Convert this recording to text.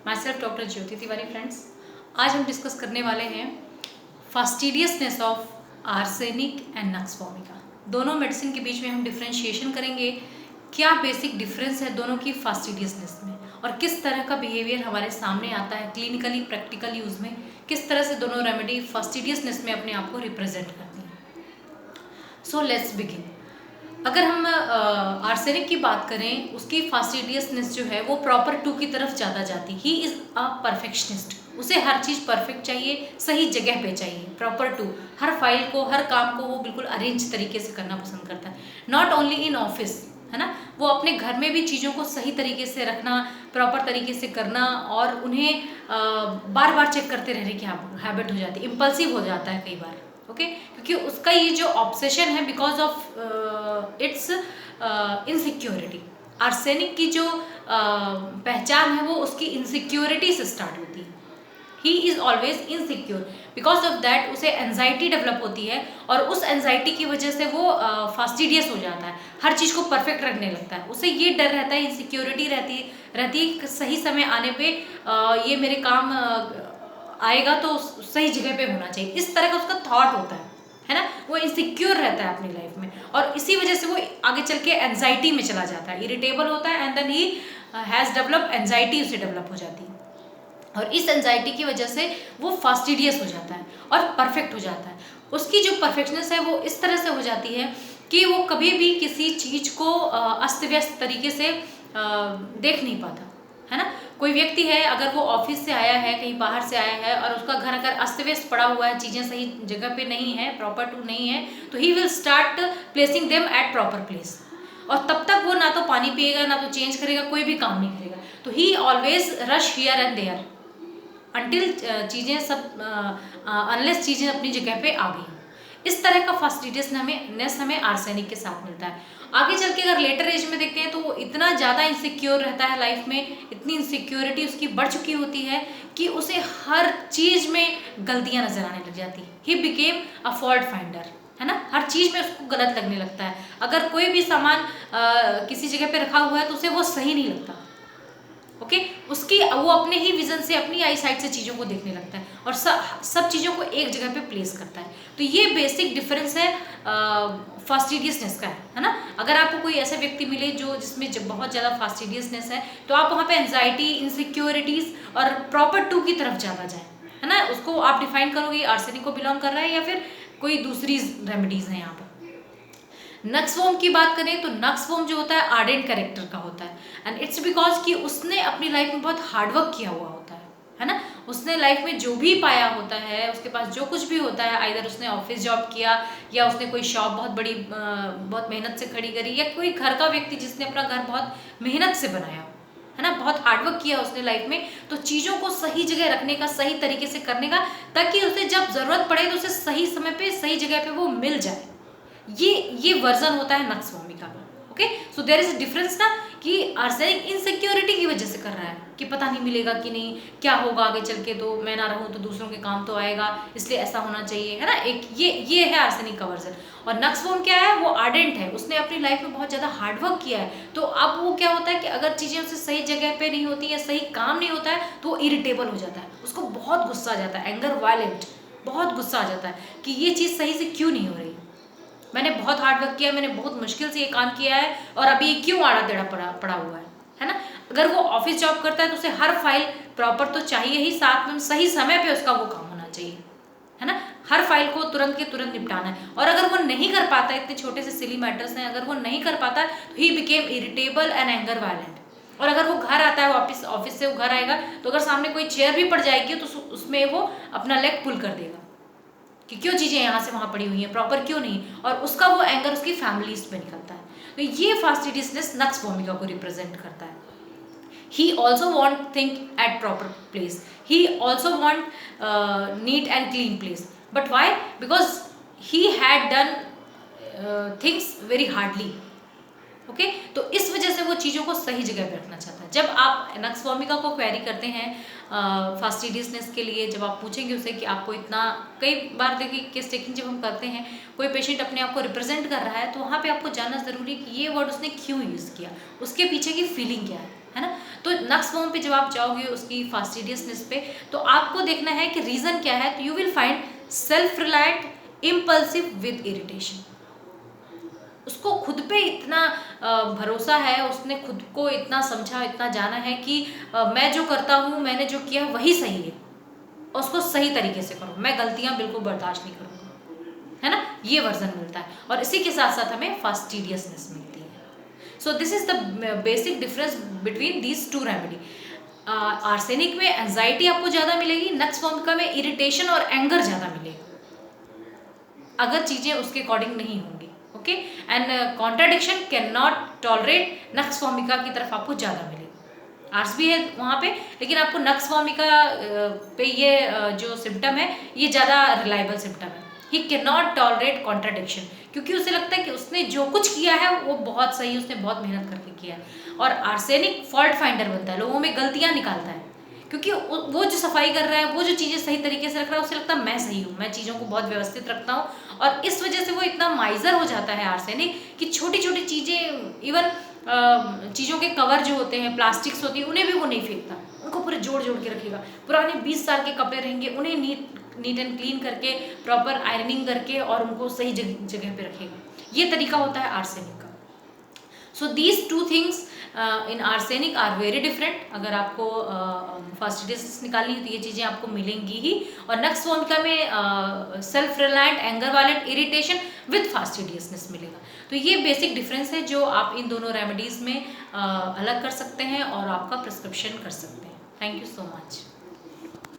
My self doctor Jyoti Tiwari. Friends, आज हम discuss करने वाले हैं fastidiousness of arsenic and nux vomica. दोनों मेडिसिन के बीच में हम डिफ्रेंशिएशन करेंगे, क्या बेसिक डिफरेंस है दोनों की फास्टिडियसनेस में और किस तरह का बिहेवियर हमारे सामने आता है क्लिनिकली प्रैक्टिकल यूज़ में, किस तरह से दोनों रेमेडी फास्टिडियसनेस में अपने आप को रिप्रेजेंट करती हैं। So let's begin. अगर हम आर्सेनिक की बात करें, उसकी फास्टिडियसनेस जो है वो प्रॉपर टू की तरफ ज़्यादा जाती। ही इज़ अ परफेक्शनिस्ट, उसे हर चीज़ परफेक्ट चाहिए, सही जगह पे चाहिए, प्रॉपर टू। हर फाइल को, हर काम को वो बिल्कुल अरेंज तरीके से करना पसंद करता है। नॉट ओनली इन ऑफिस, है ना, वो अपने घर में भी चीज़ों को सही तरीके से रखना, प्रॉपर तरीके से करना और उन्हें बार बार चेक करते रहने की हैबिट हो जाती है। इम्पल्सिव हो जाता है कई बार, ओके, क्योंकि उसका ये जो ऑब्सेशन है because of its insecurity. Arsenic की जो पहचान है वो उसकी इनसिक्योरिटी से स्टार्ट होती है। He is always insecure, because of that उसे एनजाइटी डेवलप होती है और उस एनजाइटी की वजह से वो फास्टिडियस हो जाता है, हर चीज़ को परफेक्ट रखने लगता है। उसे ये डर रहता है, इनसिक्योरिटी रहती है सही समय आने पे ये मेरे काम आएगा तो सही जगह पे होना चाहिए। इस तरह का उसका थॉट होता है ना, वो इनसिक्योर रहता है अपनी लाइफ में और इसी वजह से वो आगे चल के एनजाइटी में चला जाता है, इरिटेबल होता है and then he has develop anxiety, उसे डेवलप हो जाती है और इस एनजाइटी की वजह से वो फास्टिडियस हो जाता है और परफेक्ट हो जाता है। उसकी जो परफेक्शनेस है वो इस तरह से हो जाती है कि वो कभी भी किसी चीज़ को अस्त व्यस्त तरीके से देख नहीं पाता, है ना। कोई व्यक्ति है, अगर वो ऑफिस से आया है, कहीं बाहर से आया है और उसका घर अगर अस्त व्यस्त पड़ा हुआ है, चीज़ें सही जगह पे नहीं है, प्रॉपर टू नहीं है, तो he will start placing them at proper place और तब तक वो ना तो पानी पिएगा, ना तो चेंज करेगा, कोई भी काम नहीं करेगा। तो he always rush here and there until चीज़ें सब अनलेस चीज़ें अपनी जगह पे आ गई। इस तरह का फास्टिडियसनेस हमें आर्सेनिक के साथ मिलता है। आगे चल के अगर लेटर एज में देखते हैं तो वो इतना ज़्यादा इनसिक्योर रहता है लाइफ में, इतनी इनसिक्योरिटी उसकी बढ़ चुकी होती है कि उसे हर चीज़ में गलतियाँ नजर आने लग जाती। He became a fault finder, है ना, हर चीज़ में उसको गलत लगने लगता है। अगर कोई भी सामान किसी जगह पे रखा हुआ है तो उसे वो सही नहीं लगता, ओके उसकी वो अपने ही विजन से, अपनी आई साइड से चीज़ों को देखने लगता है और सब चीज़ों को एक जगह पे प्लेस करता है। तो ये बेसिक डिफरेंस है फास्टिडियसनेस का, है ना। अगर आपको कोई ऐसा व्यक्ति मिले जो जिसमें जब बहुत ज़्यादा फास्टिडियसनेस है तो आप वहाँ पे एंजाइटी, इनसिक्योरिटीज़ और प्रॉपर टू की तरफ ज़्यादा जाए, है ना। उसको आप डिफाइन करोगे आर्सेनिक को बिलोंग कर रहा है या फिर कोई दूसरी रेमेडीज़ हैं यहाँ पर। नक्स वोम की बात करें तो नक्स वोम जो होता है आर्डेंट कैरेक्टर का होता है एंड इट्स बिकॉज कि उसने अपनी लाइफ में बहुत हार्डवर्क किया हुआ होता है ना। उसने लाइफ में जो भी पाया होता है, उसके पास जो कुछ भी होता है, आइदर उसने ऑफिस जॉब किया या उसने कोई शॉप बहुत बड़ी बहुत मेहनत से खड़ी करी, या कोई घर का व्यक्ति जिसने अपना घर बहुत मेहनत से बनाया, है ना, बहुत हार्डवर्क किया उसने लाइफ में, तो चीज़ों को सही जगह रखने का, सही तरीके से करने का, ताकि उसे जब ज़रूरत पड़े तो उसे सही समय पे सही जगह पे वो मिल जाए। ये वर्जन होता है नक्स वोमिका का, okay. So there is difference ना कि आर्सेनिक इनसिक्योरिटी की वजह से कर रहा है कि पता नहीं मिलेगा कि नहीं, क्या होगा आगे चल के, तो मैं ना रहूँ तो दूसरों के काम तो आएगा, इसलिए ऐसा होना चाहिए, है ना। एक ये है आर्सेनिक का वर्जन। और नक्स वोम क्या है, वो आर्डेंट है, उसने अपनी लाइफ में बहुत ज़्यादा हार्डवर्क किया है, तो अब वो क्या होता है कि अगर चीज़ें उससे सही जगह पे नहीं होती या सही काम नहीं होता है तो वो इरिटेबल हो जाता है, उसको बहुत गुस्सा आ जाता है, एंगर वायलेंट, बहुत गुस्सा आ जाता है कि ये चीज़ सही से क्यों नहीं हो रही, मैंने बहुत हार्ड वर्क किया, मैंने बहुत मुश्किल से ये काम किया है और अभी ये क्यों आड़ा टेढ़ा पड़ा हुआ है ना। अगर वो ऑफिस जॉब करता है तो उसे हर फाइल प्रॉपर तो चाहिए ही, साथ में सही समय पे उसका वो काम होना चाहिए, है ना। हर फाइल को तुरंत के तुरंत निपटाना है और अगर वो नहीं कर पाता, इतने छोटे से सिली मैटर्स हैं, अगर वो नहीं कर पाता तो he became irritable and anger violent. और अगर वो घर आता है, वापस ऑफिस से वो घर आएगा तो अगर सामने कोई चेयर भी पड़ जाएगी तो उसमें वो अपना लेग पुल कर देगा कि क्यों चीज़ें यहाँ से वहाँ पड़ी हुई हैं, प्रॉपर क्यों नहीं, और उसका वो एंगर उसकी फैमिलीज पे निकलता है। तो ये फास्टिडियसनेस नक्स वोमिका को रिप्रेजेंट करता है। He also want think at proper place, he also want neat and clean place, but why, because he had done things very hardly, okay. तो इस वजह से वो चीज़ों को सही जगह पे रखना चाहता है। जब आप नक्स वोमिका को क्वेरी करते हैं फास्टिडियसनेस के लिए, जब आप पूछेंगे उसे कि आपको इतना, कई बार देखिए केस टेकिंग जब हम करते हैं, कोई पेशेंट अपने आप को रिप्रेजेंट कर रहा है तो वहाँ पे आपको जानना ज़रूरी है कि ये वर्ड उसने क्यों यूज़ किया, उसके पीछे की फीलिंग क्या है। है ना। तो नक्स वॉर्म पे जब आप जाओगे उसकी फास्टिडियसनेस पे, तो आपको देखना है कि रीज़न क्या है। तो you will find self reliant, impulsive with irritation. उसको खुद पे इतना भरोसा है, उसने खुद को इतना समझा, इतना जाना है कि मैं जो करता हूँ, मैंने जो किया वही सही है, और उसको सही तरीके से करो, मैं गलतियाँ बिल्कुल बर्दाश्त नहीं करूँगा, है ना। ये वर्जन मिलता है, और इसी के साथ साथ हमें फास्टिडियसनेस मिलती है। So this is the basic difference between these two remedy. Arsenic में एंजाइटी आपको ज़्यादा मिलेगी, नक्स वॉर्मिका में इरिटेशन और एंगर ज़्यादा मिलेगा अगर चीज़ें उसके अकॉर्डिंग नहीं होंगी। Okay, and contradiction cannot tolerate nux vomica की तरफ आपको ज़्यादा मिलेगी। आर्स भी है वहाँ पे, लेकिन आपको नक्स वॉर्मिका पे ये जो सिम्टम है ये ज़्यादा रिलायबल सिम्टम है। He can not tolerate contradiction, क्योंकि उसे लगता है कि उसने जो कुछ किया है वो बहुत सही, उसने बहुत मेहनत करके किया है। और आर्सेनिक फॉल्ट फाइंडर बनता है, लोगों में गलतियाँ निकालता है, क्योंकि वो जो सफाई कर रहा है, वो जो चीज़ें सही तरीके से रख रहा है, उसे लगता है मैं सही हूँ, मैं चीज़ों को बहुत व्यवस्थित रखता हूँ। और इस वजह से वो इतना माइजर हो जाता है आर्सेनिक कि छोटी छोटी चीज़ें, इवन चीज़ों के कवर जो होते हैं, प्लास्टिक्स होती है, उन्हें भी वो नहीं फेंकता, उनको पूरे जोड़ जोड़ के रखेगा। पुराने 20 साल के कपड़े रहेंगे, उन्हें नीट एंड क्लीन करके, प्रॉपर आयरनिंग करके, और उनको सही जगह पे रखेगा। ये तरीका होता है आर्सेनिक का। So these two things in arsenic are very different. अगर आपको फास्टिडियसनेस निकालनी है तो ये चीज़ें आपको मिलेंगी ही। और नक्स वॉर्मिका में self reliant, anger violent, irritation with fastidiousness मिलेगा। तो ये बेसिक डिफरेंस है जो आप इन दोनों रेमेडीज़ में अलग कर सकते हैं और आपका प्रिस्क्रिप्शन कर सकते हैं। Thank you so much.